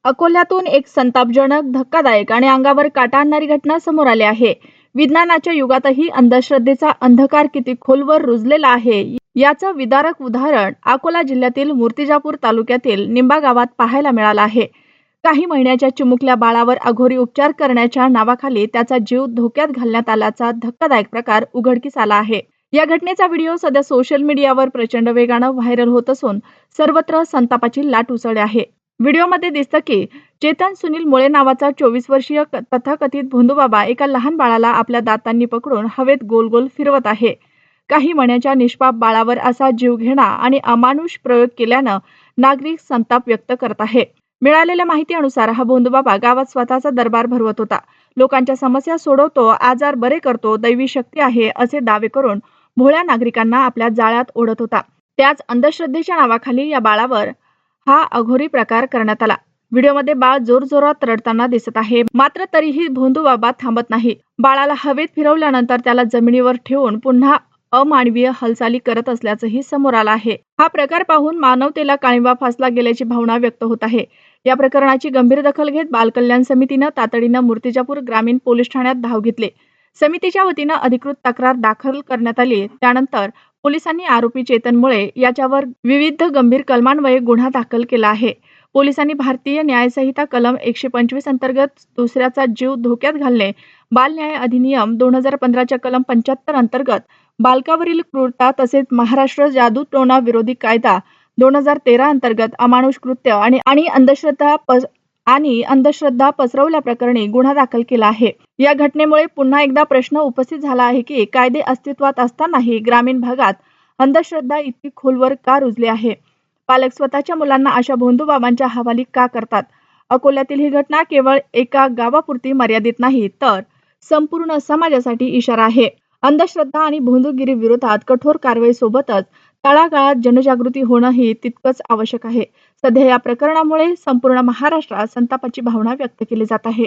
अकोल्यातून एक संतापजनक, धक्कादायक आणि अंगावर काटा आणणारी घटना समोर आली आहे. विज्ञानाच्या युगातही अंधश्रद्धेचा अंधकार किती खोलवर रुजलेला आहे याचं विदारक उदाहरण अकोला जिल्ह्यातील मूर्तिजापूर तालुक्यातील निंबा गावात पाहायला मिळालं आहे. काही महिन्याच्या चिमुकल्या बाळावर अघोरी उपचार करण्याच्या नावाखाली त्याचा जीव धोक्यात घालण्यात आल्याचा धक्कादायक प्रकार उघडकीस आला आहे. या घटनेचा व्हिडिओ सध्या सोशल मीडियावर प्रचंड वेगानं व्हायरल होत असून सर्वत्र संतापाची लाट उसळली आहे. व्हिडिओमध्ये दिसतं की चेतन सुनील मुळे नावाचा 24 वर्षीय तथाकथित भोंदूबाबा एका लहान बाळाला आपल्या दातांनी पकडून हवेत गोल गोल फिरवत आहे. काही महिन्याच्या निष्पाप बाळावर असा जीवघेणा आणि अमानुष प्रयोग केल्यानं नागरिक संताप व्यक्त करत आहे. मिळालेल्या माहितीनुसार हा भोंदूबाबा गावात स्वतःचा दरबार भरवत होता. लोकांच्या समस्या सोडवतो, आजार बरे करतो, दैवी शक्ती आहे असे दावे करून भोळ्या नागरिकांना आपल्या जाळ्यात ओढत होता. त्याच अंधश्रद्धेच्या नावाखाली या बाळावर हा अघोरी प्रकार करण्यात आला. व्हिडिओमध्ये बाळ जोरजोरात रडताना दिसत आहे. मात्र तरीही भोंदूबाबा थांबत नाही. बाळाला हवेत फिरवल्यानंतर त्याला जमिनीवर ठेवून पुन्हा अमानवीय हालचाली करत असल्याचंही समोर आलं आहे. हा प्रकार पाहून मानवतेला काळिंबा फासला गेल्याची भावना व्यक्त होत आहे. या प्रकरणाची गंभीर दखल घेत बालकल्याण समितीनं तातडीनं मूर्तिजापूर ग्रामीण पोलीस ठाण्यात धाव घेतली. समितीच्या वतीनं अधिकृत तक्रार दाखल करण्यात आली. त्यानंतर पोलिसांनी आरोपी चेतन मुळे याच्यावर विविध गंभीर कलमान्वये गुन्हा दाखल केला आहे. पोलिसांनी भारतीय न्यायसंहिता कलम 125 अंतर्गत दुसऱ्याचा जीव धोक्यात घालणे, बाल न्याय अधिनियम 2015च्या कलम 75 अंतर्गत बालकावरील क्रूरता तसेच महाराष्ट्र जादूटोणा विरोधी कायदा 2013 अंतर्गत अमानुष कृत्य आणि अंधश्रद्धा पसरवल्याप्रकरणी गुन्हा दाखल केला आहे. या घटनेमुळे पुन्हा एकदा प्रश्न उपस्थित झाला आहे की कायदे अस्तित्वात असतानाही ग्रामीण भागात अंधश्रद्धा इतकी खोलवर का रुजली आहे? पालक स्वतःच्या मुलांना अशा भोंदूबाबांच्या हवाली का करतात? अकोल्यातील ही घटना केवळ एका गावापुरती मर्यादित नाही, तर संपूर्ण समाजासाठी इशारा आहे. अंधश्रद्धा आणि भोंदूगिरी विरोधात कठोर कारवाई सोबतच तळागाळात जनजागृती होणंही तितकंच आवश्यक आहे. सध्या या प्रकरणामुळे संपूर्ण महाराष्ट्रात संतापाची भावना व्यक्त केली जात आहे.